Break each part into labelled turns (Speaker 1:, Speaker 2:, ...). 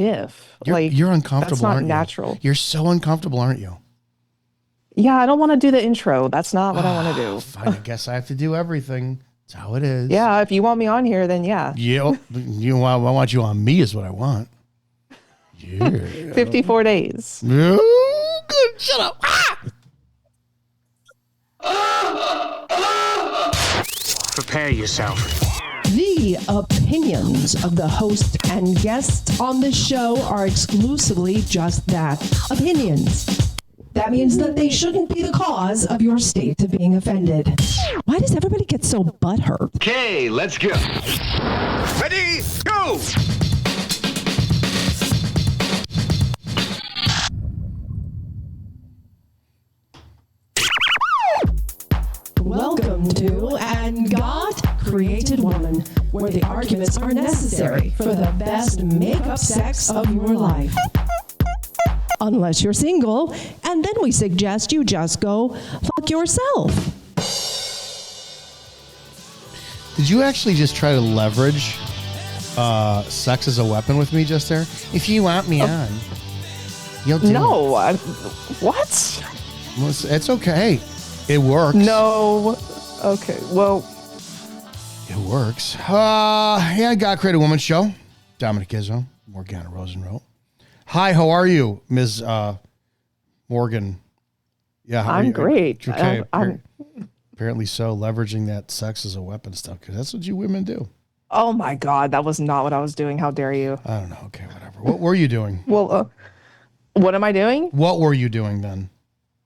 Speaker 1: stiff.
Speaker 2: You're uncomfortable,
Speaker 1: that's not
Speaker 2: aren't
Speaker 1: natural.
Speaker 2: you? You're so uncomfortable, aren't you?
Speaker 1: Yeah, I don't want to do the intro. That's not what I want to do.
Speaker 2: Fine, I guess I have to do everything. That's how it is.
Speaker 1: Yeah, if you want me on here, then yeah.
Speaker 2: Yeah, I want you on me is what I want. Yeah.
Speaker 1: 54 days.
Speaker 2: Oh, good. Shut up.
Speaker 3: Prepare yourself.
Speaker 4: The opinions of the host and guests on this show are exclusively just that, opinions. That means that they shouldn't be the cause of your state of being offended. Why does everybody get so butthurt?
Speaker 5: Okay, let's go. Ready, go!
Speaker 4: Welcome to And God Created Woman, where the arguments are necessary for the best make-up sex of your life. Unless you're single, and then we suggest you just go fuck yourself.
Speaker 2: Did you actually just try to leverage sex as a weapon with me just there? If you want me on, you'll do it.
Speaker 1: What?
Speaker 2: Well, it's okay. It works.
Speaker 1: No. Okay. Well,
Speaker 2: it works. Yeah, God Created Woman show. Dominic Izzo, Morgana Rosenroth. Hi, how are you, Ms. Morgan? Yeah,
Speaker 1: I'm great.
Speaker 2: Okay. Apparently so, leveraging that sex as a weapon stuff, because that's what you women do.
Speaker 1: Oh my God, that was not what I was doing. How dare you?
Speaker 2: I don't know. Okay, whatever. What were you doing?
Speaker 1: Well, what am I doing?
Speaker 2: What were you doing then?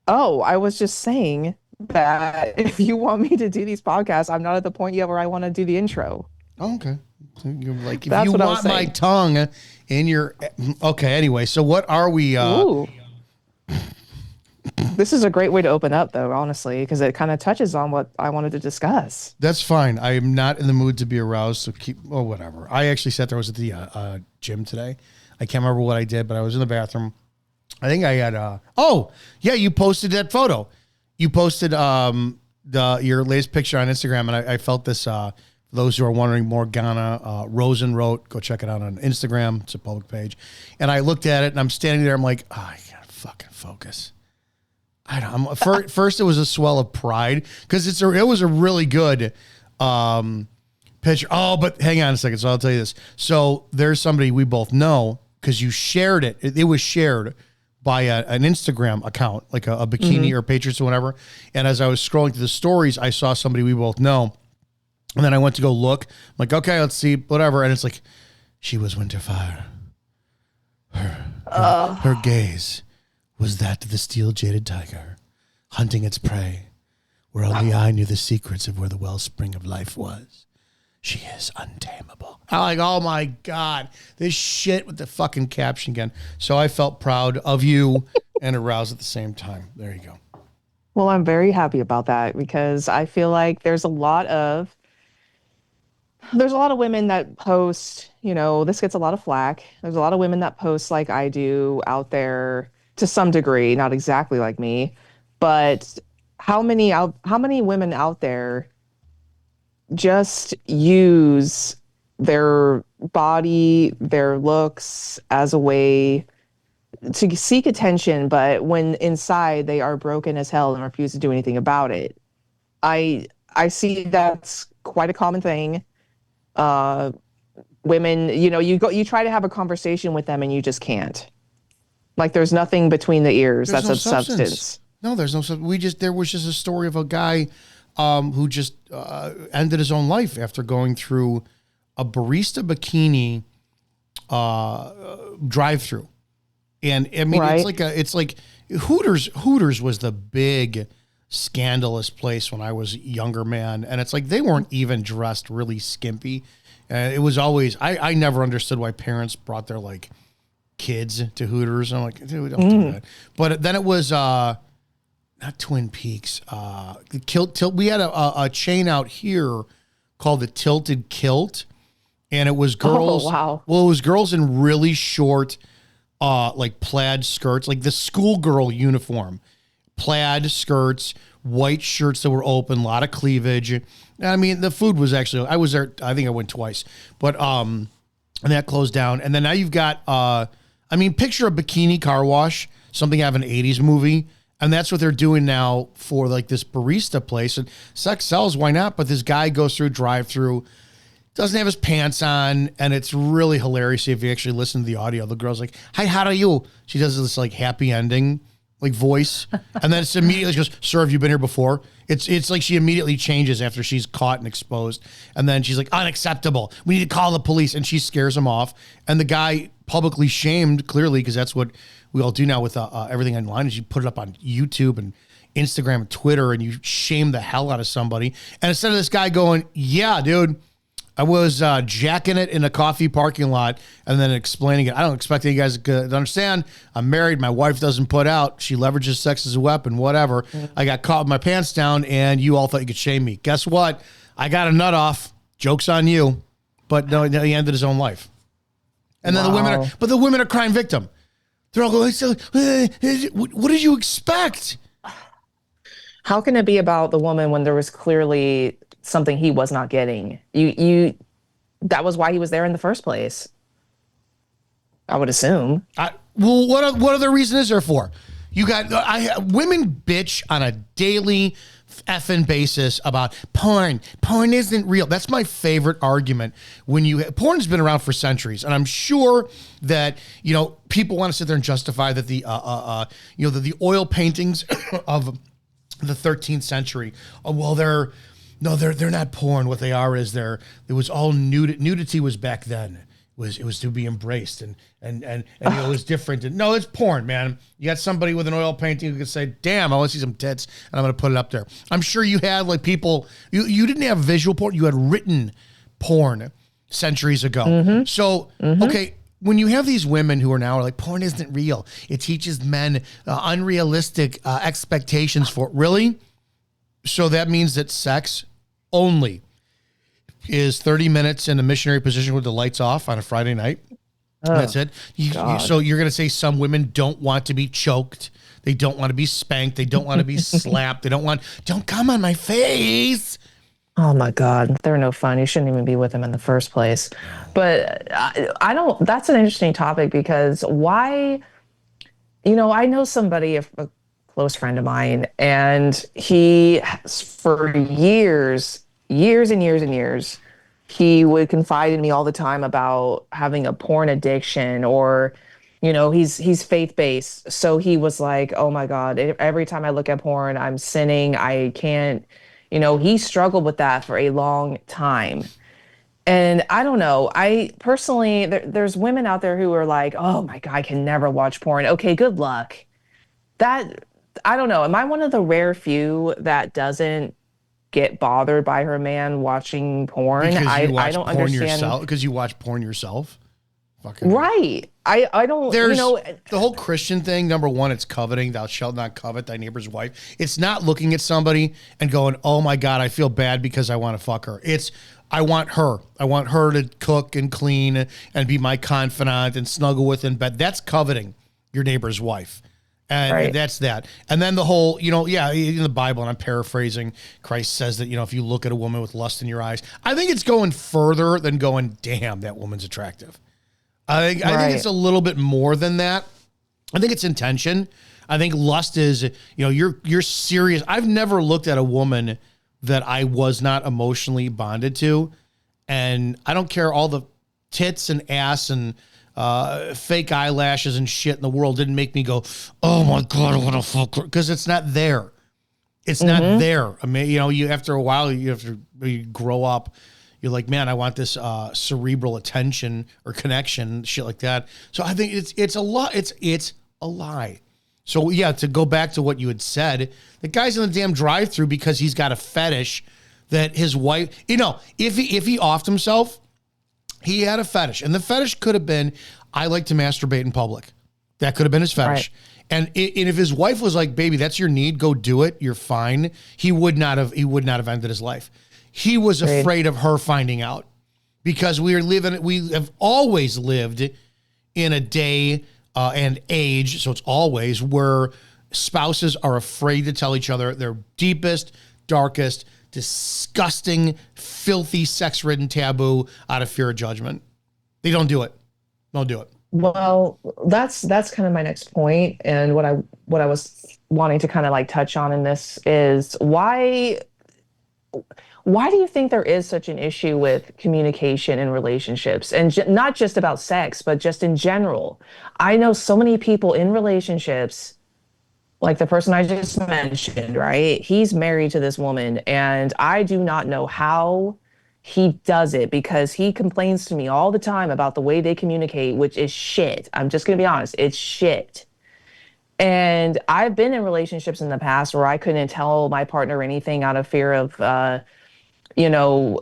Speaker 1: Oh, I was just saying that if you want me to do these podcasts, I'm not at the point yet where I want to do the intro.
Speaker 2: Oh, okay. So you're like, if
Speaker 1: That's
Speaker 2: you
Speaker 1: what I was
Speaker 2: want my
Speaker 1: saying.
Speaker 2: tongue in your... Okay, anyway, so what are we...
Speaker 1: Ooh. This is a great way to open up, though, honestly, because it kind of touches on what I wanted to discuss.
Speaker 2: That's fine. I am not in the mood to be aroused, so whatever. I actually sat there. I was at the gym today. I can't remember what I did, but I was in the bathroom. I think I had... you posted that photo. You posted your latest picture on Instagram, and I felt this... for those who are wondering, Morgana Rosenroth, go check it out on Instagram. It's a public page. And I looked at it, and I'm standing there. I'm like, I gotta fucking focus. First, it was a swell of pride because it was a really good picture. Oh, but hang on a second. So I'll tell you this. So there's somebody we both know because you shared it. It was shared by an Instagram account, like a bikini or Patriots or whatever. And as I was scrolling through the stories, I saw somebody we both know. And then I went to go look. I'm like, okay, let's see, whatever. And it's like, she was Winterfire. Her gaze was that of the steel-jaded tiger, hunting its prey, where only I knew the secrets of where the wellspring of life was. She is untamable. I'm like, oh my God, this shit with the fucking caption again. So I felt proud of you and aroused at the same time. There you go.
Speaker 1: Well, I'm very happy about that because I feel like there's a lot of women that post, this gets a lot of flack. There's a lot of women that post like I do out there to some degree, not exactly like me, but how many women out there just use their body, their looks as a way to seek attention, but when inside they are broken as hell and refuse to do anything about it. I see that's quite a common thing. Women, you try to have a conversation with them and you just can't. Like there's nothing between the ears. That's a substance.
Speaker 2: No, there's no substance. There was just a story of a guy who just ended his own life after going through a barista bikini drive-through. And I mean,
Speaker 1: right.
Speaker 2: it's like Hooters was the big scandalous place when I was a younger man. And it's like, they weren't even dressed really skimpy. It was always, I never understood why parents brought their like kids to Hooters. I'm like, dude, don't do that. But then it was, not Twin Peaks. We had a chain out here called the Tilted Kilt. And it was girls.
Speaker 1: Oh, wow.
Speaker 2: Well, it was girls in really short, like plaid skirts, like the schoolgirl uniform, plaid skirts, white shirts that were open, a lot of cleavage. I mean, the food was actually, I was there, I think I went twice, but and that closed down. And then now you've got, picture a bikini car wash, something out of an 80s movie. And that's what they're doing now for like this barista place. And sex sells, why not? But this guy goes through drive-through, doesn't have his pants on, and it's really hilarious if you actually listen to the audio. The girl's like, "Hi, how are you?" She does this like happy ending, like voice, and then it's immediately she goes, "Sir, have you been here before?" It's like she immediately changes after she's caught and exposed, and then she's like, "Unacceptable. We need to call the police," and she scares him off. And the guy publicly shamed, clearly, because that's what we all do now with everything online. Is you put it up on YouTube and Instagram and Twitter, and you shame the hell out of somebody. And instead of this guy going, "Yeah, dude, I was jacking it in a coffee parking lot," and then explaining it. "I don't expect you guys to understand. I'm married. My wife doesn't put out. She leverages sex as a weapon, whatever. I got caught with my pants down, and you all thought you could shame me. Guess what? I got a nut off. Joke's on you." But no, he ended his own life. And then the women are crying victim. They're all going, "What did you expect?"
Speaker 1: How can it be about the woman when there was clearly something he was not getting? That was why he was there in the first place, I would assume.
Speaker 2: What other reason is there for? You got women bitch on a daily effing basis about porn. Porn isn't real. That's my favorite argument. Porn's been around for centuries, and I'm sure that people want to sit there and justify that the oil paintings of the 13th century, they're not porn. What they are is there was all nudity was back then. It was to be embraced and it was different. And no, it's porn, man. You got somebody with an oil painting who can say, "Damn, I want to see some tits," and I'm going to put it up there. I'm sure you had like people. You didn't have visual porn. You had written porn centuries ago. So okay. When you have these women who are now like, porn isn't real, it teaches men unrealistic expectations for really. So that means that sex only is 30 minutes in a missionary position with the lights off on a Friday night. That's it. So you're going to say some women don't want to be choked. They don't want to be spanked. They don't want to be slapped. They don't come on my face.
Speaker 1: Oh my God, they're no fun. You shouldn't even be with them in the first place. But I don't, that's an interesting topic because why, I know somebody, a close friend of mine, and he, for years and years and years, he would confide in me all the time about having a porn addiction or, he's faith-based. So he was like, "Oh my God, every time I look at porn, I'm sinning. I can't." He struggled with that for a long time. And I don't know. I personally, there's women out there who are like, "Oh my God, I can never watch porn." Okay, good luck. I don't know. Am I one of the rare few that doesn't get bothered by her man watching porn? I don't understand.
Speaker 2: Because you watch porn yourself? Fucking
Speaker 1: right. I don't,
Speaker 2: There's the whole Christian thing. Number one, it's coveting. Thou shalt not covet thy neighbor's wife. It's not looking at somebody and going, "Oh my God, I feel bad because I want to fuck her." It's, I want her. I want her to cook and clean and be my confidant and snuggle with in bed. That's coveting your neighbor's wife. And that's that. And then the whole, in the Bible, and I'm paraphrasing, Christ says that, if you look at a woman with lust in your eyes, I think it's going further than going, "Damn, that woman's attractive." I think it's a little bit more than that. I think it's intention. I think lust is, you're serious. I've never looked at a woman that I was not emotionally bonded to. And I don't care, all the tits and ass and fake eyelashes and shit in the world didn't make me go, "Oh my God, I want to fuck her." Because it's not there. It's not there. I mean, you after a while, you grow up. You're like, "Man, I want this cerebral attention or connection," shit like that. So I think it's a lot. It's a lie. So yeah, to go back to what you had said, the guy's in the damn drive-through because he's got a fetish that his wife, if he offed himself, he had a fetish, and the fetish could have been, "I like to masturbate in public." That could have been his fetish. Right. And if his wife was like, "Baby, that's your need. Go do it. You're fine," he would not have ended his life. He was afraid of her finding out because we have always lived in a day and age, so it's always where spouses are afraid to tell each other their deepest, darkest, disgusting, filthy, sex-ridden taboo out of fear of judgment. They don't do it. Don't do it.
Speaker 1: Well, that's kind of my next point, and what I was wanting to kind of like touch on in this is why do you think there is such an issue with communication in relationships, and not just about sex, but just in general? I know so many people in relationships, like the person I just mentioned, right? He's married to this woman, and I do not know how he does it because he complains to me all the time about the way they communicate, which is shit. I'm just going to be honest, it's shit. And I've been in relationships in the past where I couldn't tell my partner anything out of fear of, you know,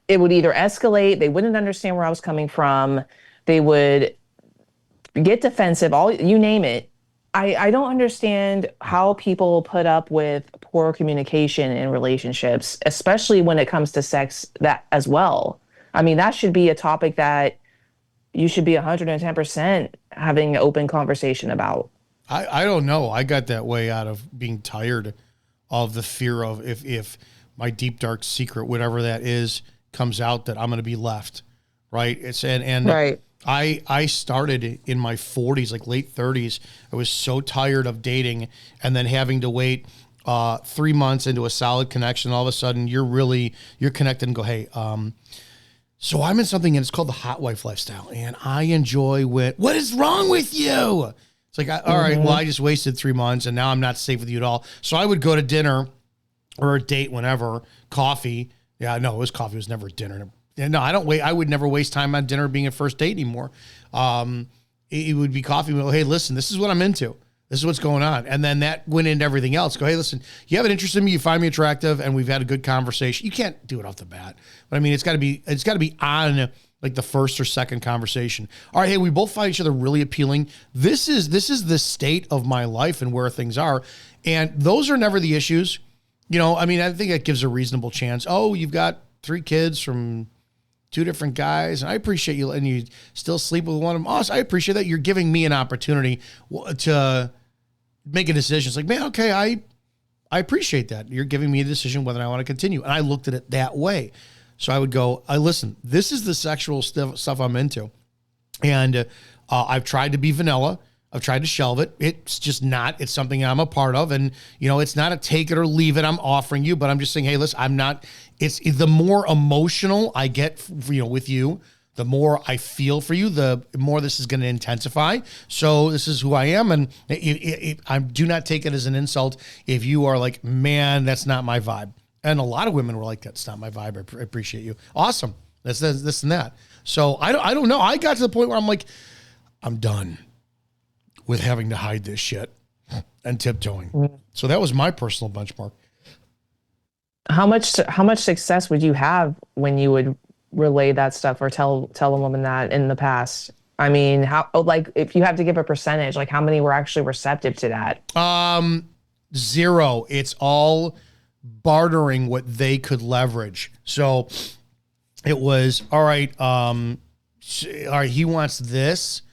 Speaker 1: it would either escalate, they wouldn't understand where I was coming from, they would get defensive, all you name it. I don't understand how people put up with poor communication in relationships, especially when it comes to sex that as well. I mean, that should be a topic that you should be 110% having an open conversation about.
Speaker 2: I don't know. I got that way out of being tired of the fear of if my deep dark secret, whatever that is, comes out, that I'm going to be left. Right. And
Speaker 1: Right.
Speaker 2: I started in my 40s, like late 30s. I was so tired of dating and then having to wait 3 months into a solid connection. All of a sudden you're connected and go, hey, so I'm in something and it's called the hot wife lifestyle. And I enjoy what is wrong with you? It's like, all right, well, I just wasted 3 months and now I'm not safe with you at all. So I would go to dinner or a date whenever, coffee. Yeah, no, it was coffee. It was never dinner. No, I don't wait. I would never waste time on dinner being a first date anymore. It would be coffee. Well, hey, listen, this is what I'm into. This is what's going on. And then that went into everything else. Go, hey, listen, you have an interest in me, you find me attractive, and we've had a good conversation. You can't do it off the bat. But I mean, it's gotta be on like the first or second conversation. All right, hey, we both find each other really appealing. This is the state of my life and where things are. And those are never the issues. You know, I mean, I think that gives a reasonable chance. Oh, you've got 3 kids from 2 different guys, and I appreciate you, and you still sleep with one of them. Also, I appreciate that you're giving me an opportunity to make a decision. It's like, man, okay, I appreciate that. You're giving me a decision whether I want to continue. And I looked at it that way. So I would go, listen, this is the sexual stuff I'm into. And I've tried to be vanilla. I've tried to shelve it. It's just not. It's something I'm a part of. And, you know, it's not a take it or leave it I'm offering you, but I'm just saying, hey, listen, I'm not. It's the more emotional I get, you know, with you, the more I feel for you, the more this is going to intensify. So this is who I am. And I do not take it as an insult if you are like, man, that's not my vibe. And a lot of women were like, that's not my vibe. I appreciate you. Awesome. That's this and that. So I don't know. I got to the point where I'm like, I'm done with having to hide this shit and tiptoeing. So that was my personal benchmark.
Speaker 1: How much success would you have when you would relay that stuff or tell a woman that in the past? I mean, how, like, if you have to give a percentage, like how many were actually receptive to that?
Speaker 2: 0. It's all bartering what they could leverage. So it was, all right, he wants this.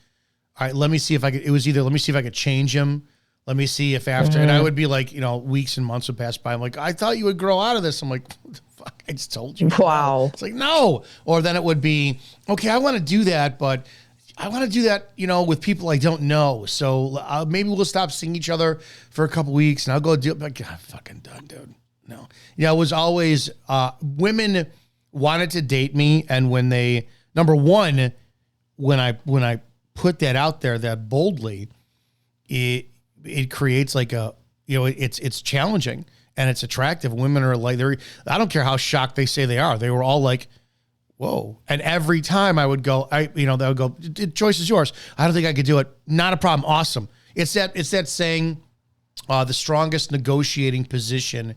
Speaker 2: All right, let me see if I could, it was either, let me see if I could change him. Let me see if after, and I would be like, you know, weeks and months would pass by. I'm like, I thought you would grow out of this. I'm like, what the fuck? I just told you.
Speaker 1: Wow.
Speaker 2: It's like, no. Or then it would be, okay, I want to do that, but I want to do that, you know, with people I don't know. So maybe we'll stop seeing each other for a couple weeks and I'll go do it. Like, I'm fucking done, dude. No. Yeah, it was always, women wanted to date me. And when they, number one, when I put that out there that boldly, it creates like a, you know, it's challenging and it's attractive. Women are like, I don't care how shocked they say they are. They were all like, whoa. And every time I would go, they would go, choice is yours. I don't think I could do it. Not a problem. Awesome. It's that saying, the strongest negotiating position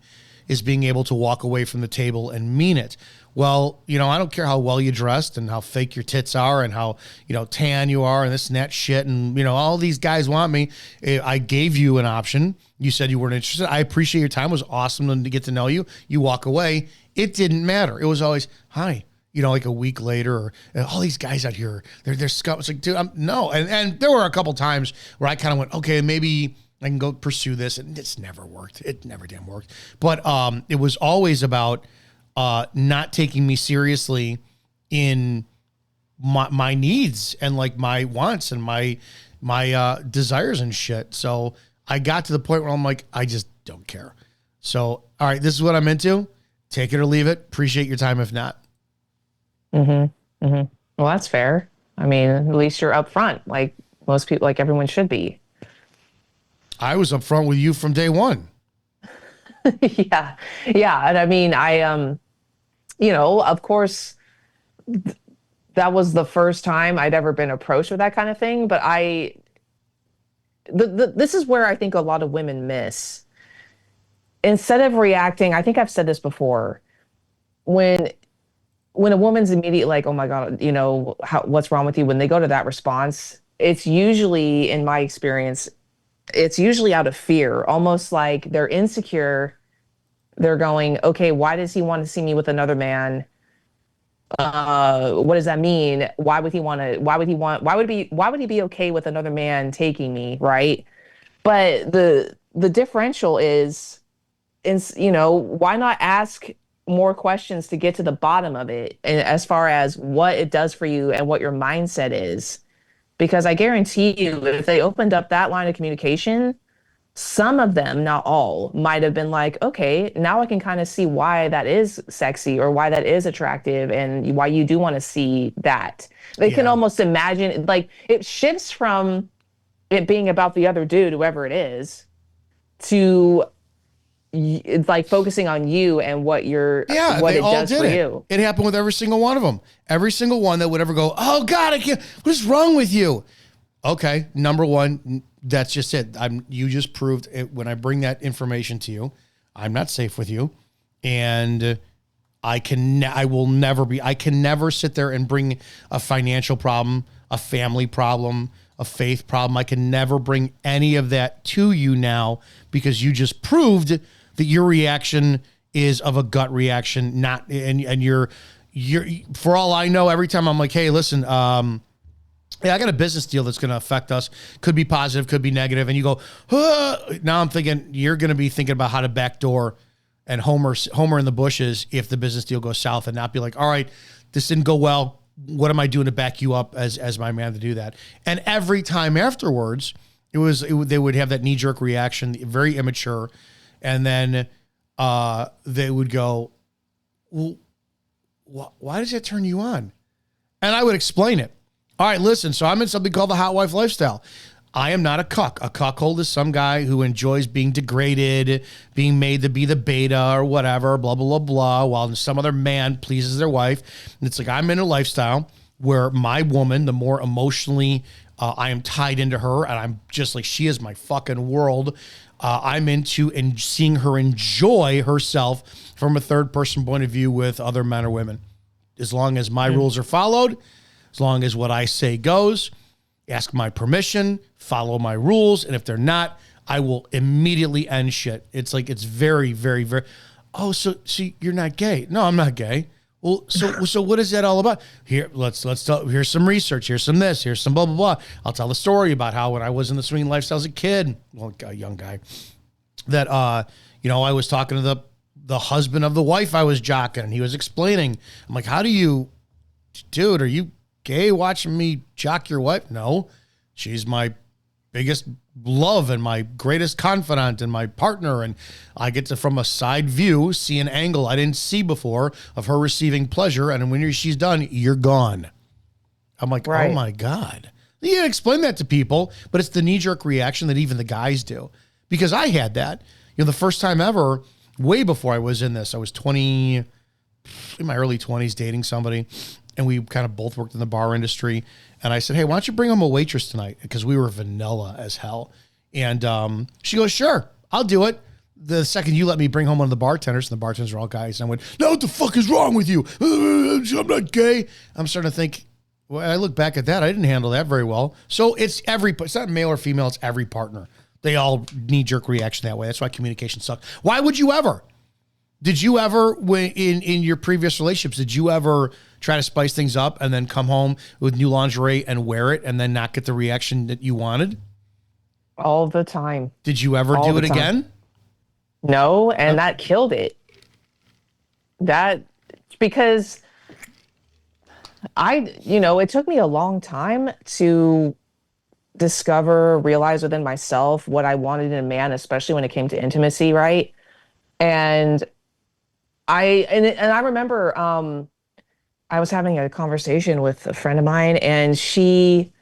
Speaker 2: is being able to walk away from the table and mean it. Well, you know, I don't care how well you dressed and how fake your tits are and how, you know, tan you are and this and that shit. And, you know, all these guys want me. I gave you an option. You said you weren't interested. I appreciate your time. It was awesome to get to know you. You walk away. It didn't matter. It was always, hi. You know, like a week later, or all these guys out here, they're scum. It's like, dude, no. And there were a couple times where I kind of went, okay, maybe I can go pursue this. And it's never worked. It never damn worked. But it was always about not taking me seriously in my needs and like my wants and my desires and shit. So I got to the point where I'm like, I just don't care. So, all right, this is what I'm into. Take it or leave it. Appreciate your time if not.
Speaker 1: Mm-hmm. Mm-hmm. Well, that's fair. I mean, at least you're upfront, like most people, like everyone should be.
Speaker 2: I was upfront with you from day one.
Speaker 1: Yeah. Yeah. And I mean, of course, that was the first time I'd ever been approached with that kind of thing. But this is where I think a lot of women miss. Instead of reacting, I think I've said this before, when a woman's immediately like, oh my God, what's wrong with you? When they go to that response, it's usually, in my experience, it's usually out of fear, almost like they're insecure. They're going, okay, why does he want to see me with another man? What does that mean? Why would he be okay with another man taking me? Right. But the differential is, why not ask more questions to get to the bottom of it, and as far as what it does for you and what your mindset is? Because I guarantee you, if they opened up that line of communication, some of them, not all, might have been like, okay, now I can kind of see why that is sexy or why that is attractive and why you do want to see that. They can almost imagine, like, it shifts from it being about the other dude, whoever it is, to it's like focusing on you and what it does for you.
Speaker 2: It happened with every single one of them. Every single one that would ever go, oh God, I can't, what is wrong with you? Okay, number one, that's just it. You just proved it. When I bring that information to you, I'm not safe with you. And I can never sit there and bring a financial problem, a family problem, a faith problem. I can never bring any of that to you now, because you just proved that your reaction is of a gut reaction, and you're for all I know, every time I'm like, hey, listen, yeah, I got a business deal that's going to affect us. Could be positive, could be negative. And you go, now I'm thinking you're going to be thinking about how to backdoor and Homer in the bushes if the business deal goes south, and not be like, all right, this didn't go well. What am I doing to back you up as my man to do that? And every time afterwards, they would have that knee jerk reaction, very immature. And then they would go, well, why does that turn you on? And I would explain it. All right, listen, so I'm in something called the hot wife lifestyle. I am not a cuck. A cuckold is some guy who enjoys being degraded, being made to be the beta or whatever, blah, blah, blah, blah, while some other man pleases their wife. And it's like, I'm in a lifestyle where my woman, the more emotionally I am tied into her, and I'm just like, she is my fucking world. I'm into seeing her enjoy herself from a third person point of view with other men or women. As long as my rules are followed, as long as what I say goes, ask my permission, follow my rules. And if they're not, I will immediately end shit. It's like, it's very, very, very, oh, so you're not gay. No, I'm not gay. Well, so what is that all about? Here, let's tell, here's some research. Here's some this, here's some blah, blah, blah. I'll tell the story about how when I was in the swinging lifestyle as a kid, well, a young guy, that, I was talking to the husband of the wife I was jocking, and he was explaining. I'm like, dude, are you gay watching me jock your wife? No, she's my biggest love and my greatest confidant and my partner, and I get to, from a side view, see an angle I didn't see before of her receiving pleasure, and when she's done, you're gone. I'm like, right. Oh my God. You can explain that to people, but it's the knee-jerk reaction that even the guys do, because I had that. The first time ever, way before I was in this, I was 20, in my early 20s, dating somebody, and we kind of both worked in the bar industry. And I said, hey, why don't you bring home a waitress tonight? Because we were vanilla as hell. And she goes, sure, I'll do it. The second you let me bring home one of the bartenders, and the bartenders are all guys, and I went, no, what the fuck is wrong with you? I'm not gay. I'm starting to think, well, I look back at that, I didn't handle that very well. So it's not male or female, it's every partner. They all knee-jerk reaction that way. That's why communication sucks. Why would you ever? Did you ever, in your previous relationships, did you ever try to spice things up and then come home with new lingerie and wear it and then not get the reaction that you wanted?
Speaker 1: All the time.
Speaker 2: Did you ever do it again?
Speaker 1: No, and that killed it. Because it took me a long time to discover, realize within myself what I wanted in a man, especially when it came to intimacy, right? And I remember I was having a conversation with a friend of mine, and she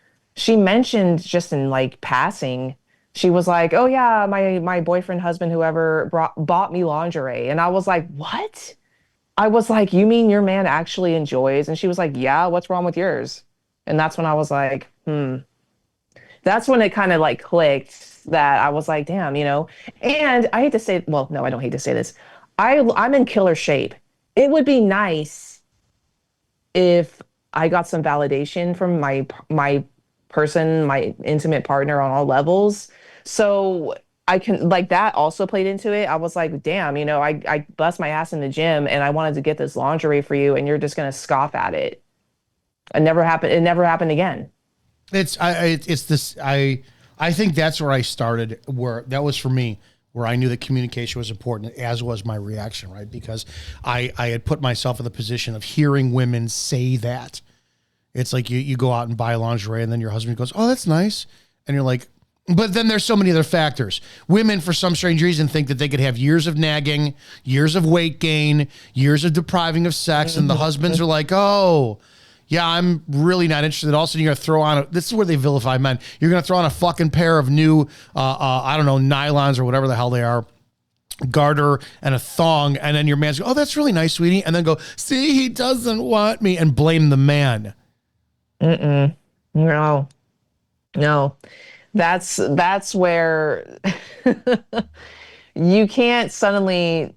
Speaker 1: mentioned just in like passing, she was like, "Oh yeah, my boyfriend, husband, whoever bought me lingerie," and I was like, "What?" I was like, "You mean your man actually enjoys?" And she was like, "Yeah, what's wrong with yours?" And that's when I was like, hmm. That's when it kind of like clicked that I was like, damn, And I hate to say, well, no, I don't hate to say this. I'm in killer shape. It would be nice if I got some validation from my person, my intimate partner on all levels. So I can like that also played into it. I was like, damn, I bust my ass in the gym and I wanted to get this lingerie for you and you're just gonna scoff at it. It never happened again.
Speaker 2: It's this I think that's where I started, where that was for me, where I knew that communication was important, as was my reaction, right? Because I had put myself in the position of hearing women say that. It's like you go out and buy lingerie and then your husband goes, "Oh, that's nice." And you're like, but then there's so many other factors. Women, for some strange reason, think that they could have years of nagging, years of weight gain, years of depriving of sex. And the husbands are like, "Oh, yeah, I'm really not interested." Also, you're going to throw on this is where they vilify men. You're going to throw on a fucking pair of new, I don't know, nylons or whatever the hell they are, garter and a thong. And then your man's go, "Oh, that's really nice, sweetie." And then go, "See, he doesn't want me," and blame the man.
Speaker 1: Mm-mm. No, no. That's where you can't suddenly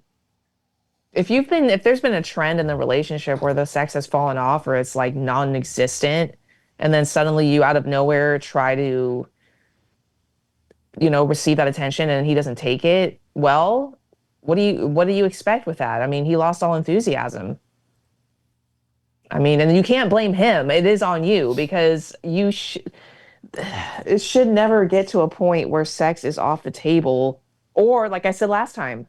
Speaker 1: if there's been a trend in the relationship where the sex has fallen off or it's like non-existent, and then suddenly you out of nowhere try to, receive that attention and he doesn't take it, well, what do you expect with that? I mean, he lost all enthusiasm. I mean, and you can't blame him. It is on you because it should never get to a point where sex is off the table. Or like I said last time,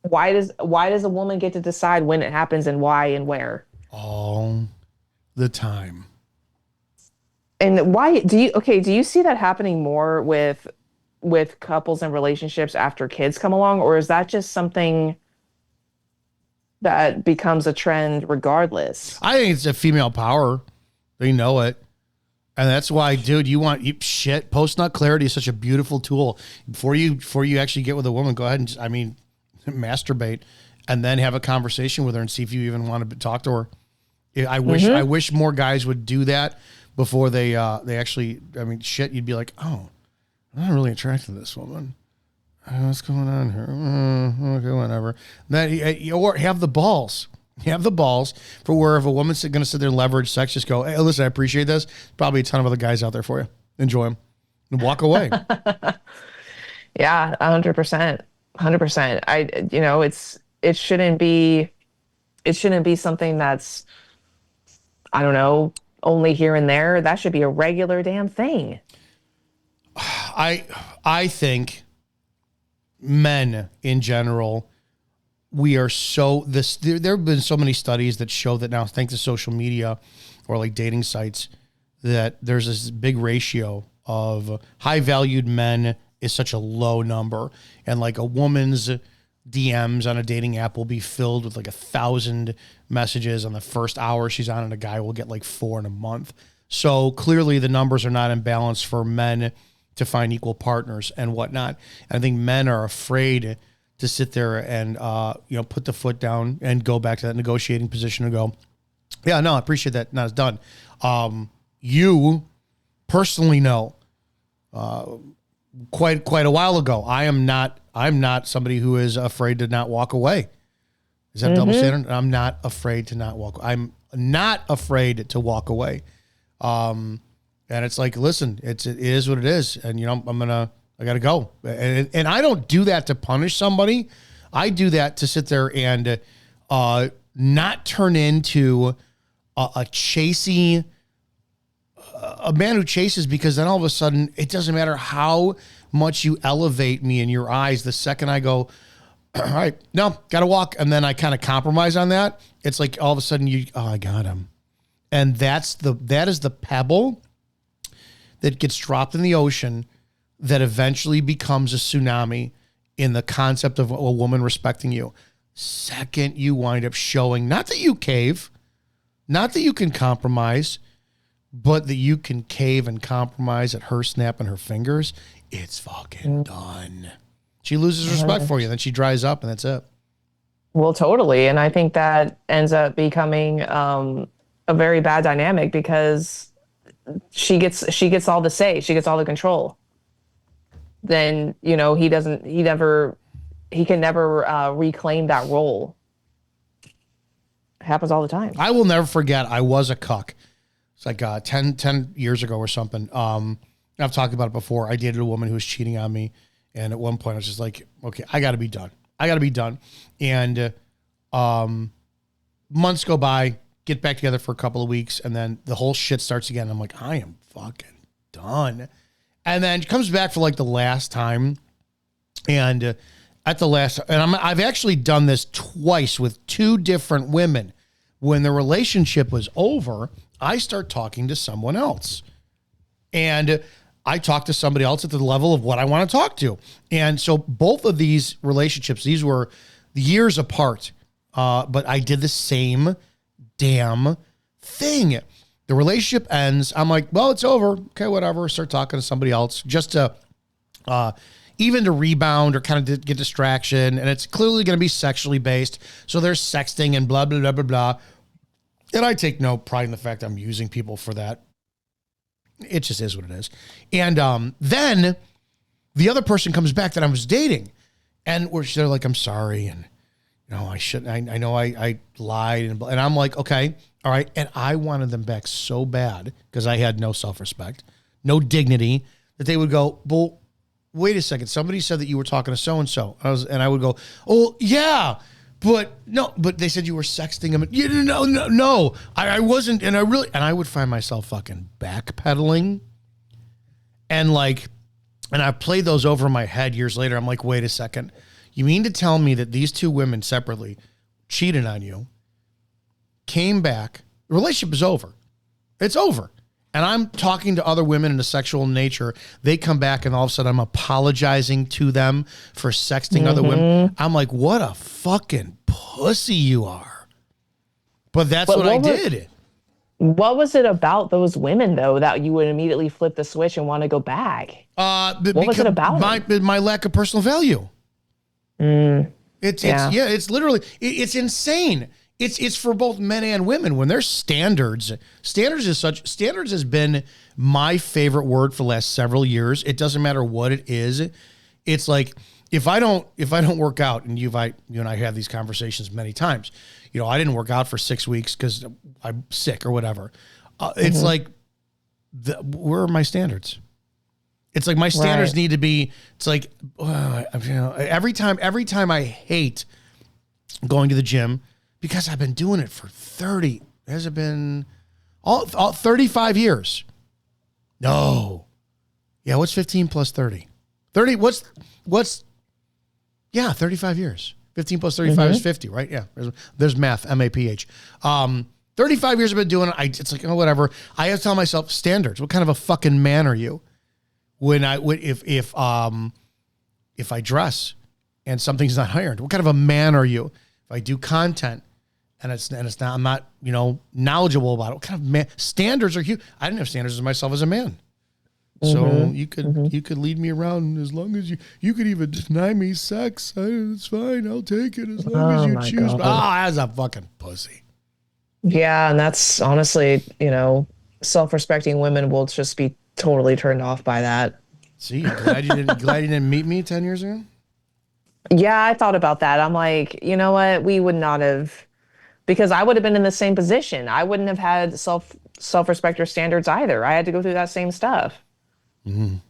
Speaker 1: why does a woman get to decide when it happens and why and where?
Speaker 2: All the time.
Speaker 1: And why do you see that happening more with couples and relationships after kids come along, or is that just something that becomes a trend regardless?
Speaker 2: I think it's a female power. They know it. And that's why, dude, post nut clarity is such a beautiful tool. Before you actually get with a woman, go ahead and masturbate and then have a conversation with her and see if you even want to talk to her. I wish more guys would do that before they actually, you'd be like, "Oh, I'm not really attracted to this woman. What's going on here? Okay, whatever." Then or have the balls. Have the balls for where if a woman's going to sit there and leverage sex, just go, "Hey, listen, I appreciate this. Probably a ton of other guys out there for you. Enjoy them." And walk away.
Speaker 1: Yeah, 100%. 100%. It shouldn't be something that's, I don't know, only here and there. That should be a regular damn thing.
Speaker 2: I think men in general, we are there have been so many studies that show that now, thanks to social media or like dating sites, that there's this big ratio of high valued men is such a low number. And like a woman's DMs on a dating app will be filled with like 1,000 messages on the first hour she's on, and a guy will get like 4 in a month. So clearly the numbers are not in balance for men to find equal partners and whatnot. And I think men are afraid to sit there and, put the foot down and go back to that negotiating position and go, "Yeah, no, I appreciate that. Not as done." You personally know, quite a while ago, I'm not somebody who is afraid to not walk away. Is that double standard? I'm not afraid to not walk. I'm not afraid to walk away. And it's like, listen, it is what it is. And, I got to go. And I don't do that to punish somebody. I do that to sit there and not turn into a chasing, a man who chases, because then all of a sudden it doesn't matter how much you elevate me in your eyes. The second I go, "All right, no, got to walk," and then I kind of compromise on that, it's like all of a sudden I got him. And that is the pebble that gets dropped in the ocean that eventually becomes a tsunami in the concept of a woman respecting you. Second, you wind up showing, not that you cave, not that you can compromise, but that you can cave and compromise at her snapping her fingers. It's fucking done. She loses respect for you, then she dries up, and that's it.
Speaker 1: Well, totally. And I think that ends up becoming a very bad dynamic because she gets all the say, she gets all the control. Then, he can never reclaim that role. It happens all the time.
Speaker 2: I will never forget, I was a cuck. It's like 10 years ago or something. I've talked about it before. I dated a woman who was cheating on me. And at one point I was just like, okay, I got to be done. And months go by, get back together for a couple of weeks. And then the whole shit starts again. I'm like, I am fucking done. And then she comes back for like the last time. And I've actually done this twice with two different women. When the relationship was over, I start talking to someone else. And I talk to somebody else at the level of what I want to talk to. And so both of these relationships, these were years apart, but I did the same damn thing. The relationship ends. I'm like, well, it's over. Okay, whatever. Start talking to somebody else just to even to rebound or kind of get distraction. And it's clearly going to be sexually based. So there's sexting and blah, blah, blah, blah, blah. And I take no pride in the fact I'm using people for that. It just is what it is. And then the other person comes back that I was dating. And they're like, I'm sorry. And, I shouldn't. I know I lied. And I'm like, okay, all right. And I wanted them back so bad because I had no self-respect, no dignity, that they would go, well, wait a second. Somebody said that you were talking to so-and-so. And I would go, oh, yeah. But they said you were sexting him. No, I wasn't. And I would find myself fucking backpedaling. And I played those over in my head years later. I'm like, wait a second. You mean to tell me that these two women separately cheated on you, came back, the relationship is over. It's over. And I'm talking to other women in a sexual nature. They come back and all of a sudden I'm apologizing to them for sexting other women. I'm like, what a fucking pussy you are. But that's what I did.
Speaker 1: What was it about those women, though, that you would immediately flip the switch and want to go back? What was it about?
Speaker 2: My lack of personal value. It's literally, it's insane. It's for both men and women. When there's standards has been my favorite word for the last several years. It doesn't matter what it is. It's like, if I don't work out, and you and I have these conversations many times, I didn't work out for 6 weeks because I'm sick or whatever. It's like, where are my standards? It's like my standards need to be, it's like, every time I hate going to the gym because I've been doing it for 35 years. No. Yeah. What's 15 plus 30? 30. What's 35 years. 15 plus 35 is 50, right? Yeah. There's math, MAPH. 35 years I've been doing it. It's like, whatever. I have to tell myself standards. What kind of a fucking man are you? If I dress and something's not ironed, what kind of a man are you? If I do content and it's not, I'm not, knowledgeable about it, what kind of man? Standards are huge. I didn't have standards as myself as a man. So you could lead me around as long as you could even deny me sex. It's fine. I'll take it as long as you choose. As a fucking pussy.
Speaker 1: Yeah. And that's honestly, self-respecting women will just be totally turned off by that.
Speaker 2: See, glad you didn't meet me 10 years ago.
Speaker 1: Yeah, I thought about that. I'm like, you know what? We would not have, because I would have been in the same position. I wouldn't have had self-respect or standards either. I had to go through that same stuff. And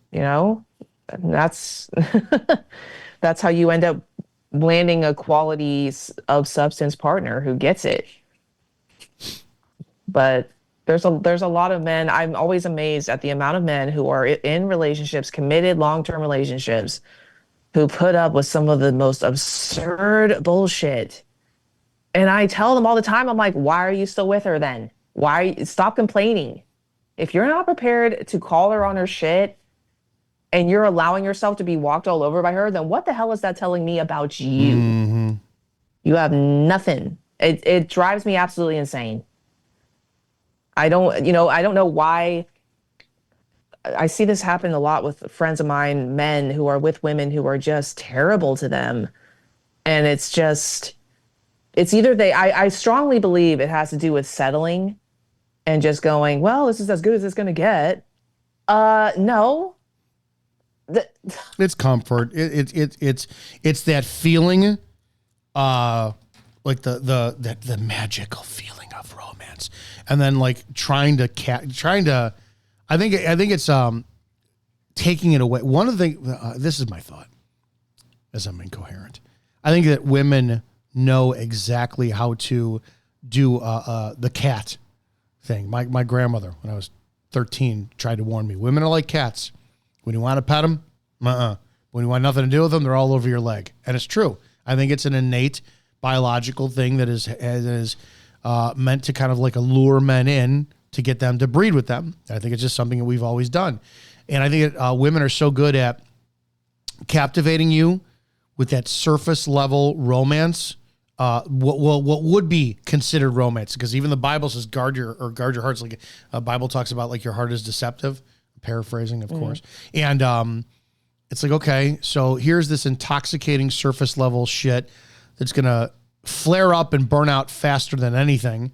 Speaker 1: that's that's how you end up landing a quality of substance partner who gets it. But there's a lot of men. I'm always amazed at the amount of men who are in relationships, committed long-term relationships, who put up with some of the most absurd bullshit. And I tell them all the time, I'm like, why are you still with her then? Why stop complaining? If you're not prepared to call her on her shit and you're allowing yourself to be walked all over by her, then what the hell is that telling me about you?
Speaker 2: Mm-hmm.
Speaker 1: You have nothing. It drives me absolutely insane. I don't know why. I see this happen a lot with friends of mine, men who are with women who are just terrible to them. And it's either I strongly believe it has to do with settling and just going, well, this is as good as it's going to get. No. The,
Speaker 2: It's comfort. It's that feeling, like the magical feeling of romance, and then like trying to. I think it's taking it away. One of the this is my thought, as I'm incoherent. I think that women know exactly how to do the cat thing. My grandmother, when I was 13, tried to warn me. Women are like cats. When you want to pet them, when you want nothing to do with them, they're all over your leg. And it's true. I think it's an innate biological thing that is meant to kind of like allure men in to get them to breed with them. I think it's just something that we've always done. And I think women are so good at captivating you with that surface level romance. What would be considered romance? Because even the Bible says guard your hearts. Like Bible talks about like your heart is deceptive. Paraphrasing, of course. And it's like, okay, so here's this intoxicating surface level shit that's going to flare up and burn out faster than anything.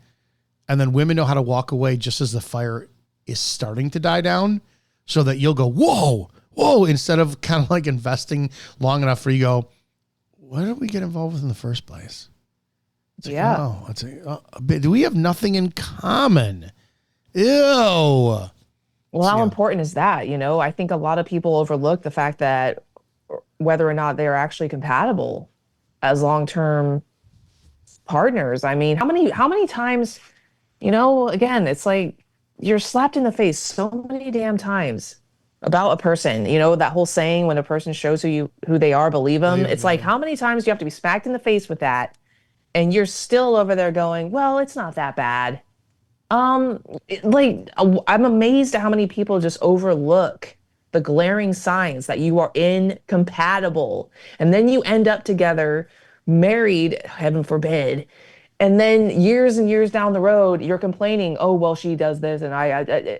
Speaker 2: And then women know how to walk away just as the fire is starting to die down so that you'll go, whoa, instead of kind of like investing long enough for you to go, what did we get involved with in the first place? It's like, do we have nothing in common? Ew.
Speaker 1: well, how important is that? I think a lot of people overlook the fact that whether or not they're actually compatible as long-term partners. I mean, how many times, again, it's like you're slapped in the face so many damn times about a person. That whole saying, when a person shows who they are, believe them. It's like, how many times do you have to be smacked in the face with that? And you're still over there going, well, it's not that bad. I'm amazed at how many people just overlook the glaring signs that you are incompatible. And then you end up together, married, heaven forbid. And then years and years down the road, you're complaining, oh, well, she does this. And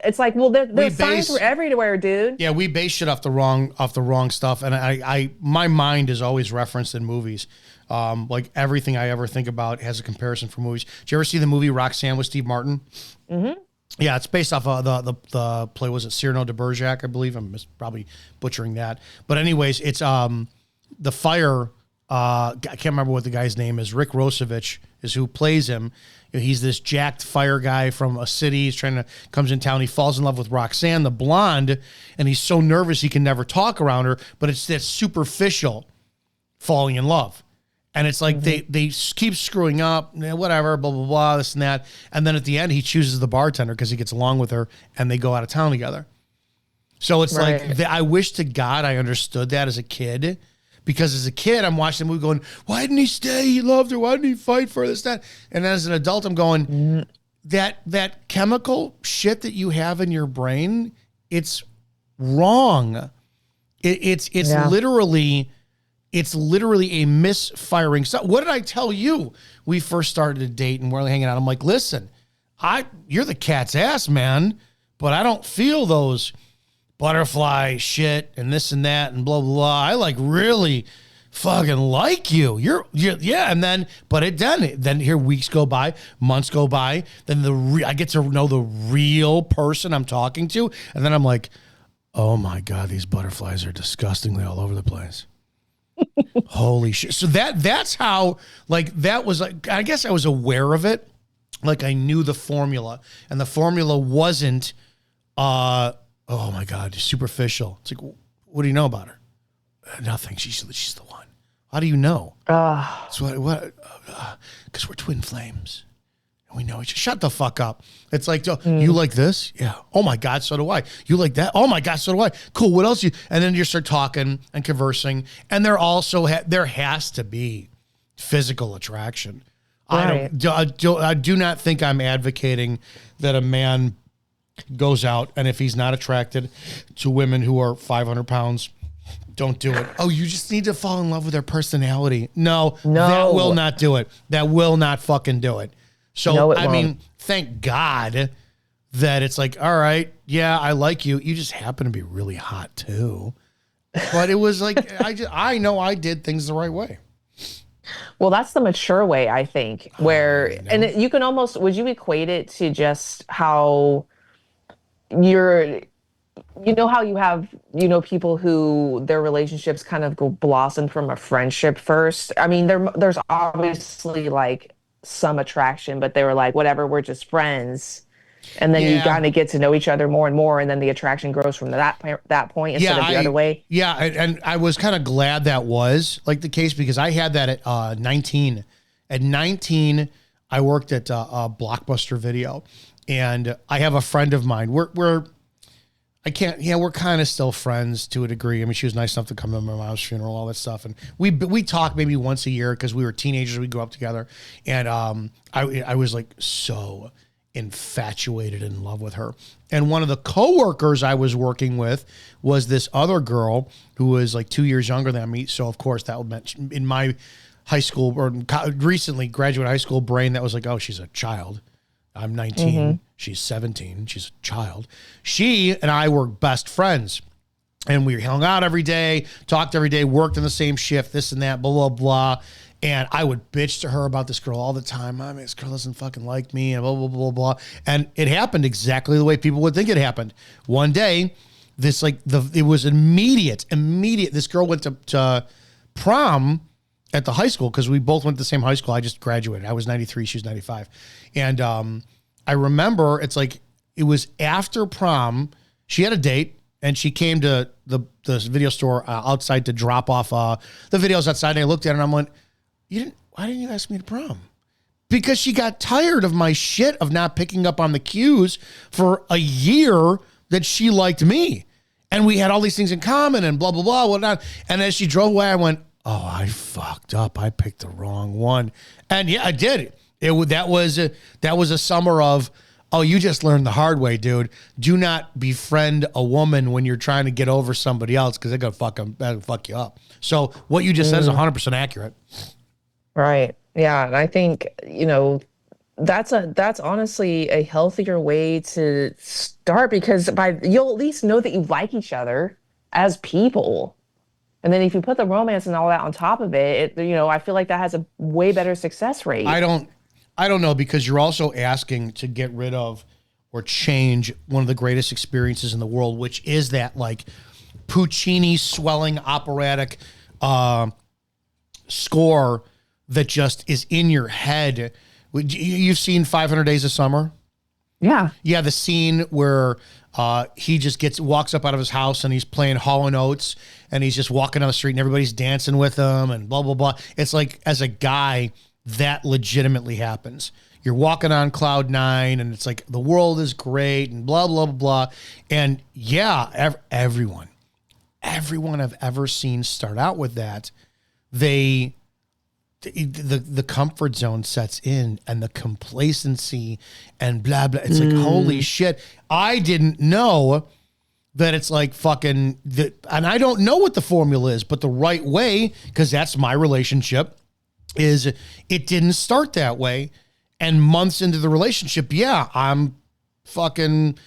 Speaker 1: it's like, well, there's signs for everywhere, dude.
Speaker 2: Yeah, we base shit off the wrong stuff. And my mind is always referenced in movies. Like everything I ever think about has a comparison for movies. Did you ever see the movie Roxanne with Steve Martin?
Speaker 1: Mm-hmm.
Speaker 2: Yeah, it's based off of the play. Was it Cyrano de Bergerac? I believe. I'm probably butchering that. But anyways, it's the fire. I can't remember what the guy's name is. Rick Rosevich is who plays him. He's this jacked fire guy from a city. He's comes in town. He falls in love with Roxanne, the blonde, and he's so nervous he can never talk around her. But it's that superficial falling in love. And it's like they keep screwing up, whatever, blah, blah, blah, this and that. And then at the end, he chooses the bartender because he gets along with her, and they go out of town together. So it's like, I wish to God I understood that as a kid. Because as a kid, I'm watching the movie going, why didn't he stay? He loved her. Why didn't he fight for this, that? And as an adult, I'm going, that chemical shit that you have in your brain, it's wrong. It's literally a misfiring. So what did I tell you? We first started to date and we're hanging out. I'm like, listen, you're the cat's ass, man, but I don't feel those butterfly shit and this and that and blah, blah, blah. I like really fucking like you. You're yeah. And then, then here weeks go by, months go by. Then I get to know the real person I'm talking to. And then I'm like, oh my God, these butterflies are disgustingly all over the place. Holy shit. So that's how, like, that was like, I guess I was aware of it. Like I knew the formula, and the formula wasn't, oh my God, superficial. It's like, what do you know about her? Nothing. She's the one. How do you know? So what? Because we're twin flames. And we know each other. Shut the fuck up. It's like, you like this? Yeah. Oh my God, so do I. You like that? Oh my God, so do I. Cool. What else? And then you start talking and conversing. And there also there has to be physical attraction.
Speaker 1: Right.
Speaker 2: I do not think I'm advocating that a man goes out and if he's not attracted to women who are 500 pounds, don't do it. Oh, you just need to fall in love with their personality. No, that will not do it. That will not fucking do it. So,
Speaker 1: No, it
Speaker 2: I
Speaker 1: won't.
Speaker 2: mean, thank God that it's like, all right, yeah, I like you. You just happen to be really hot too. But it was like, I know I did things the right way.
Speaker 1: Well, that's the mature way, I think, where, and you can almost, would you equate it to just how you're, you know, how you have, you know, people who their relationships kind of go blossom from a friendship first. I mean, there's obviously like some attraction, but they were like, whatever, we're just friends. And then you
Speaker 2: Yeah.
Speaker 1: kind of get to know each other more and more, and then the attraction grows from that point instead of the other way.
Speaker 2: Yeah, and I was kind of glad that was like the case because I had that at 19. At 19, I worked at Blockbuster Video, and I have a friend of mine. We're kind of still friends to a degree. I mean, she was nice enough to come to my mom's funeral, all that stuff, and we talk maybe once a year because we were teenagers. We grew up together, and I was like so infatuated in love with her. And one of the coworkers I was working with was this other girl who was like 2 years younger than me. So of course that would meant in my high school or recently graduate high school brain, that was like, oh, she's a child. I'm 19. She's 17. She's a child. She and I were best friends. And we hung out every day, talked every day, worked in the same shift, this and that, blah, blah, blah. And I would bitch to her about this girl all the time. I mean, this girl doesn't fucking like me and blah, blah, blah, blah. And it happened exactly the way people would think it happened. One day, it was immediate. This girl went to prom at the high school because we both went to the same high school. I just graduated. I was 93. She was 95. And I remember it was after prom. She had a date. And she came to the video store outside to drop off the videos outside. And I looked at her and I'm like, why didn't you ask me to prom? Because she got tired of my shit of not picking up on the cues for a year that she liked me. And we had all these things in common and blah, blah, blah, whatnot. And as she drove away, I went, oh, I fucked up. I picked the wrong one. And yeah, I did. That was a summer of, oh, you just learned the hard way, dude. Do not befriend a woman when you're trying to get over somebody else because they're gonna fuck you up. So what you just said is 100% accurate.
Speaker 1: Right. Yeah. And I think, you know, that's honestly a healthier way to start because you'll at least know that you like each other as people. And then if you put the romance and all that on top of it, you know, I feel like that has a way better success rate.
Speaker 2: I don't know because you're also asking to get rid of or change one of the greatest experiences in the world, which is that like Puccini swelling operatic score that just is in your head. You've seen 500 Days of Summer?
Speaker 1: Yeah.
Speaker 2: Yeah, the scene where he just walks up out of his house and he's playing Hall & Oates and he's just walking down the street and everybody's dancing with him and blah, blah, blah. It's like, as a guy, that legitimately happens. You're walking on cloud nine and it's like the world is great and blah, blah, blah, blah. And yeah, everyone I've ever seen start out with that, the comfort zone sets in and the complacency and blah, blah. It's like, holy shit. I didn't know that it's like fucking, and I don't know what the formula is, but the right way, because that's my relationship, is it didn't start that way. And months into the relationship, yeah, I'm fucking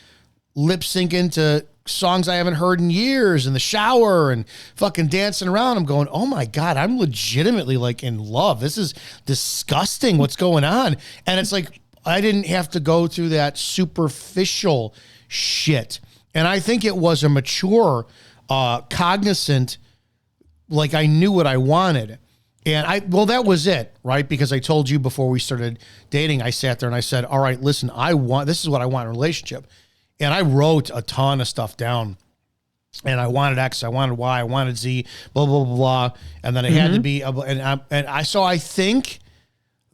Speaker 2: lip syncing to songs I haven't heard in years in the shower and fucking dancing around. I'm going, oh my God, I'm legitimately like in love. This is disgusting. What's going on? And it's like, I didn't have to go through that superficial shit. And I think it was a mature, cognizant, like I knew what I wanted. And that was it, right? Because I told you before we started dating, I sat there and I said, all right, listen, this is what I want in a relationship. And I wrote a ton of stuff down. And I wanted X, I wanted Y, I wanted Z, blah, blah, blah, blah. And then it had to be, so I think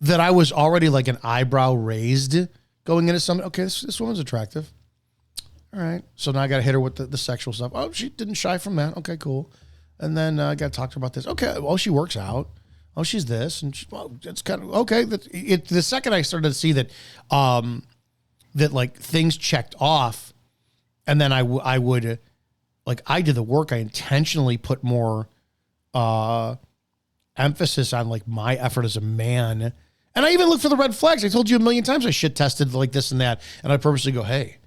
Speaker 2: that I was already like an eyebrow raised going into something. Okay, this woman's attractive. All right. So now I got to hit her with the sexual stuff. Oh, she didn't shy from that. Okay, cool. And then I got to talk to her about this. Okay, well, she works out. oh, she's this, and well, it's kind of okay. The second I started to see that, that like things checked off, and then I would, like I did the work. I intentionally put more emphasis on like my effort as a man, and I even looked for the red flags. I told you a million times I shit tested like this and that, and I purposely go, hey,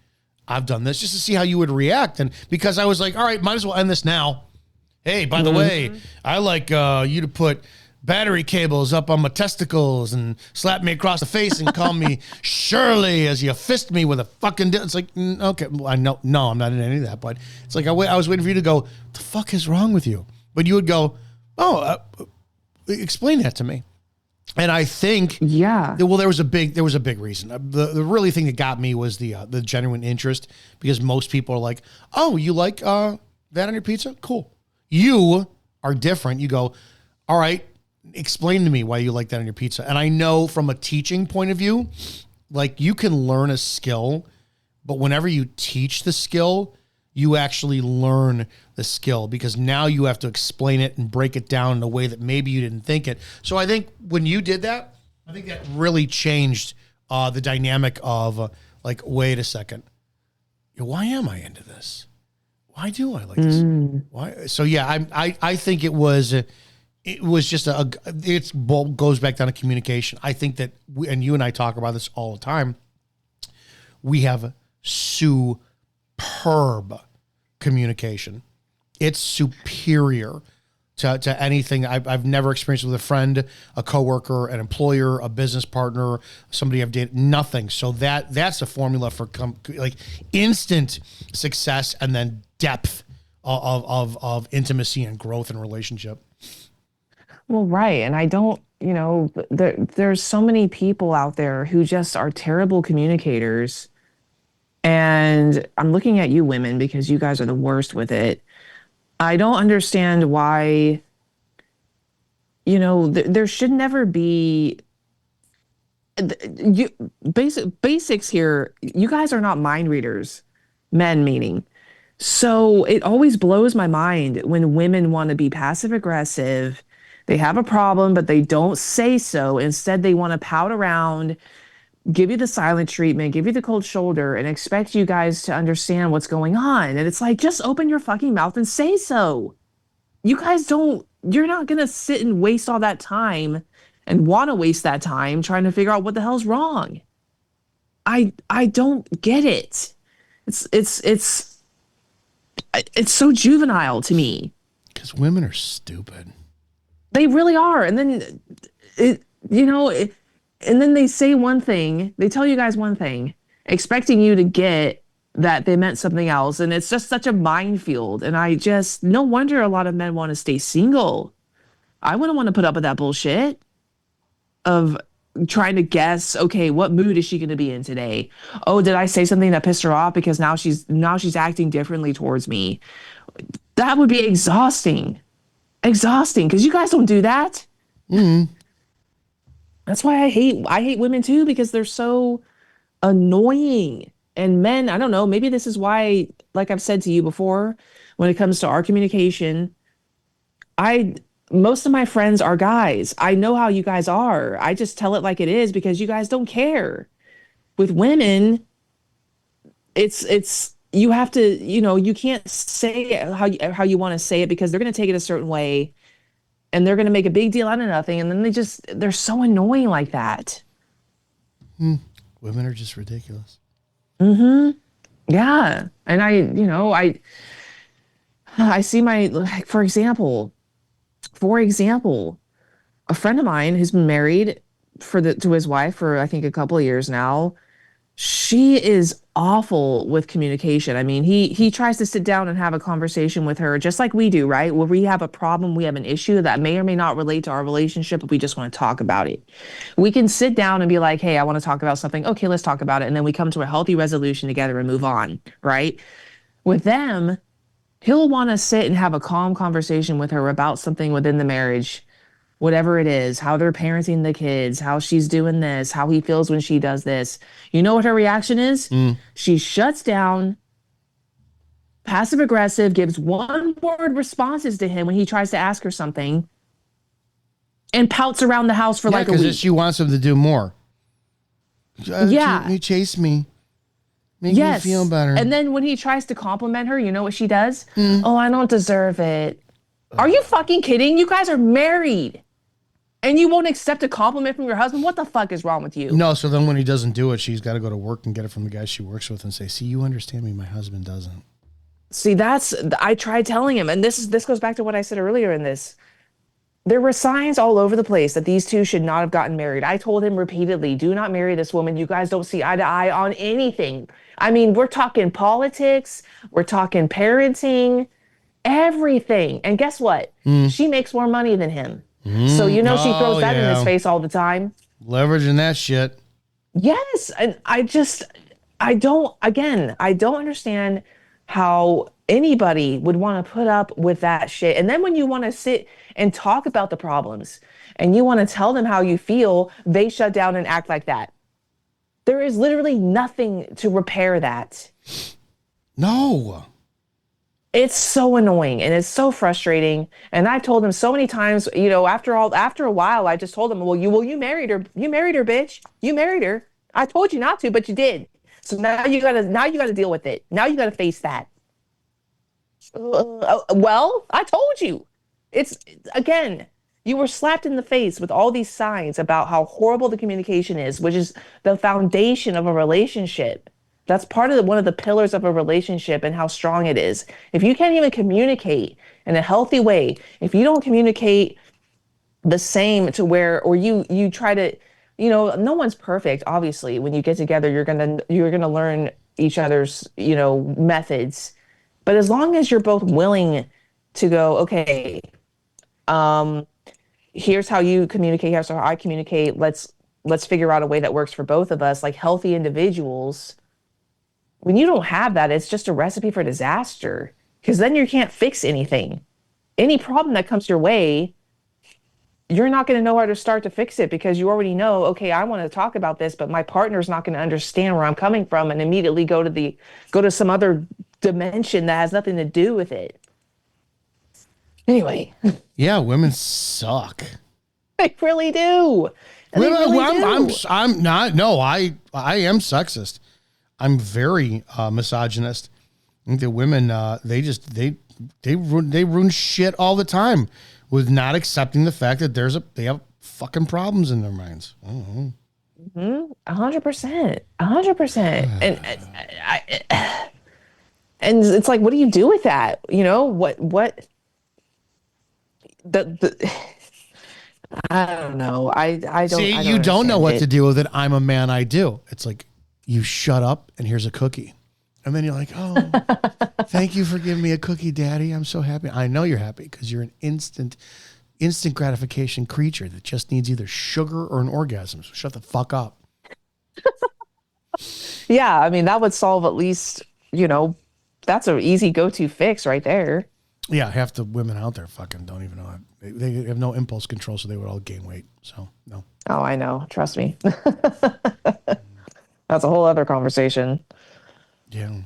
Speaker 2: I've done this just to see how you would react, and because I was like, all right, might as well end this now. Hey, by the way, I like you to put battery cables up on my testicles and slap me across the face and call me Shirley as you fist me with a fucking. It's like, okay, well, I know, no, I'm not in any of that, but it's like I was waiting for you to go, what the fuck is wrong with you? But you would go, oh, explain that to me. And I think,
Speaker 1: Yeah.
Speaker 2: well, there was a big reason. The really thing that got me was the genuine interest, because most people are like, oh, you like that on your pizza? Cool. You are different. You go, all right, explain to me why you like that on your pizza. And I know from a teaching point of view, like you can learn a skill, but whenever you teach the skill, you actually learn the skill, because now you have to explain it and break it down in a way that maybe you didn't think it. So I think when you did that, I think that really changed the dynamic of like, wait a second, why am I into this? Why do I like this? Why? So yeah, I think it was just goes back down to communication. I think that and you and I talk about this all the time. We have superb communication. It's superior to anything I've never experienced with a friend, a coworker, an employer, a business partner, somebody I've dated. Nothing. So that's a formula for like instant success and then depth of intimacy and growth in relationship.
Speaker 1: Well, right. And I don't, there's so many people out there who just are terrible communicators. And I'm looking at you women because you guys are the worst with it. I don't understand why, there should never be basics here. You guys are not mind readers, men meaning. So it always blows my mind when women want to be passive aggressive. They have a problem, but they don't say so. Instead, they want to pout around, give you the silent treatment, give you the cold shoulder, and expect you guys to understand what's going on. And it's like, just open your fucking mouth and say so. You're not going to sit and waste all that time and want to waste that time trying to figure out what the hell's wrong. I don't get it. It's so juvenile to me.
Speaker 2: Because women are stupid.
Speaker 1: They really are. And then and then they say one thing, they tell you guys one thing, expecting you to get that they meant something else. And it's just such a minefield. And no wonder a lot of men want to stay single. I wouldn't want to put up with that bullshit of trying to guess, okay, what mood is she going to be in today? Oh, did I say something that pissed her off because now she's acting differently towards me? That would be exhausting because you guys don't do that. That's why I hate women too, because they're so annoying. And men, I don't know, maybe this is why, like I've said to you before, when it comes to our communication, most of my friends are guys. I know how you guys are. I just tell it like it is because you guys don't care. With women, it's you have to, you can't say it how you want to say it, because they're going to take it a certain way and they're going to make a big deal out of nothing. And then they're so annoying like that.
Speaker 2: Women are just ridiculous.
Speaker 1: Yeah. And I see for example, a friend of mine who's been married to his wife for, I think, a couple of years now. She is awful with communication. I mean, he tries to sit down and have a conversation with her just like we do, right? Where we have a problem, we have an issue that may or may not relate to our relationship, but we just want to talk about it. We can sit down and be like, hey, I want to talk about something. Okay, let's talk about it. And then we come to a healthy resolution together and move on, right? With them, he'll want to sit and have a calm conversation with her about something within the marriage, whatever it is, how they're parenting the kids, how she's doing this, how he feels when she does this. You know what her reaction is? She shuts down, passive aggressive, gives one word responses to him when he tries to ask her something.
Speaker 6: and pouts around the house for like a week.
Speaker 2: Because she wants him to do more.
Speaker 6: Yeah.
Speaker 2: You chase me. Make me feel better.
Speaker 6: And then when he tries to compliment her, you know what she does? Oh, I don't deserve it. Are you fucking kidding? You guys are married. And you won't accept a compliment from your husband? What the fuck is wrong with you?
Speaker 2: No, so then when he doesn't do it, she's got to go to work and get it from the guy she works with and say, see, you understand me, my husband doesn't.
Speaker 6: See, I tried telling him, and this goes back to what I said earlier in this. There were signs all over the place that these two should not have gotten married. I told him repeatedly, do not marry this woman. You guys don't see eye to eye on anything. I mean, we're talking politics, we're talking parenting, everything. And guess what? She makes more money than him. So, she throws that in his face all the time.
Speaker 2: Leveraging that shit.
Speaker 6: Yes. And I don't understand how anybody would want to put up with that shit. And then when you want to sit and talk about the problems and you want to tell them how you feel, they shut down and act like that. There is literally nothing to repair that.
Speaker 2: No.
Speaker 6: It's so annoying and it's so frustrating. And I told him so many times, after a while, I just told him, well, you married her. You married her, bitch. You married her. I told you not to, but you did. So now you gotta deal with it. Now you gotta face that. Well, I told you. It's again, you were slapped in the face with all these signs about how horrible the communication is, which is the foundation of a relationship. That's part of one of the pillars of a relationship and how strong it is. If you can't even communicate in a healthy way, if you don't communicate the same to where, or you try to, no one's perfect. Obviously, when you get together, you're gonna learn each other's, methods. But as long as you're both willing to go, okay, here's how you communicate, here's how I communicate. Let's figure out a way that works for both of us, like healthy individuals. When you don't have that, it's just a recipe for disaster, because then you can't fix anything. Any problem that comes your way, you're not going to know how to start to fix it, because you already know, okay, I want to talk about this, but my partner's not going to understand where I'm coming from and immediately go to some other dimension that has nothing to do with it. Anyway.
Speaker 2: Yeah, women suck.
Speaker 6: They really do. And
Speaker 2: Women,
Speaker 6: they really do.
Speaker 2: I'm not. No, I am sexist. I'm very misogynist. I think that women, they ruin shit all the time with not accepting the fact that they have fucking problems in their minds.
Speaker 6: 100%, 100%. And it's like, what do you do with that? I don't know. I don't.
Speaker 2: See,
Speaker 6: I
Speaker 2: you don't know what
Speaker 6: it.
Speaker 2: to do with it. I'm a man. I do. It's like, you shut up and here's a cookie. And then you're like, oh, thank you for giving me a cookie, Daddy. I'm so happy. I know you're happy because you're an instant gratification creature that just needs either sugar or an orgasm. So shut the fuck up.
Speaker 6: Yeah, I mean, that would solve at least, that's an easy go-to fix right there.
Speaker 2: Yeah, half the women out there fucking don't even know. They have no impulse control, so they would all gain weight. So, no.
Speaker 6: Oh, I know. Trust me. That's a whole other conversation.
Speaker 2: Yeah.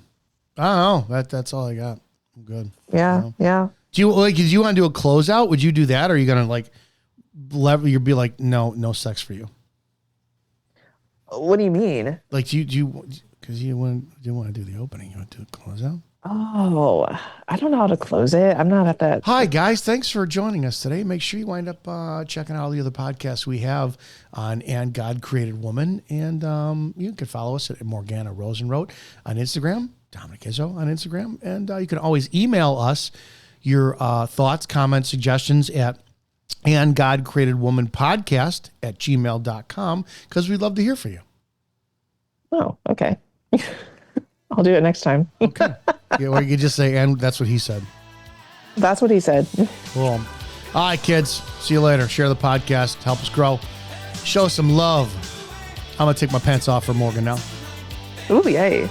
Speaker 2: I don't know. That's all I got. I'm good.
Speaker 6: Yeah, yeah.
Speaker 2: Do you want to do a closeout? Would you do that, or are you gonna you'd be like, no sex for you?
Speaker 6: What do you mean?
Speaker 2: Like, do you because you didn't want to do the opening, you want to do a closeout?
Speaker 6: Oh, I don't know how to close it. I'm not at that.
Speaker 2: Hi, guys. Thanks for joining us today. Make sure you wind up checking out all the other podcasts we have on And God Created Woman. And you can follow us at Morgana Rosenroth on Instagram, Dominic Izzo on Instagram. And you can always email us your thoughts, comments, suggestions at And God Created Woman podcast at gmail.com, because we'd love to hear from you.
Speaker 6: Oh, okay. I'll do it next time.
Speaker 2: Okay. Yeah, or you could just say, and that's what he said.
Speaker 6: That's what he said.
Speaker 2: Cool. All right, kids. See you later. Share the podcast. Help us grow. Show some love. I'm going to take my pants off for Morgan now.
Speaker 6: Ooh, yay.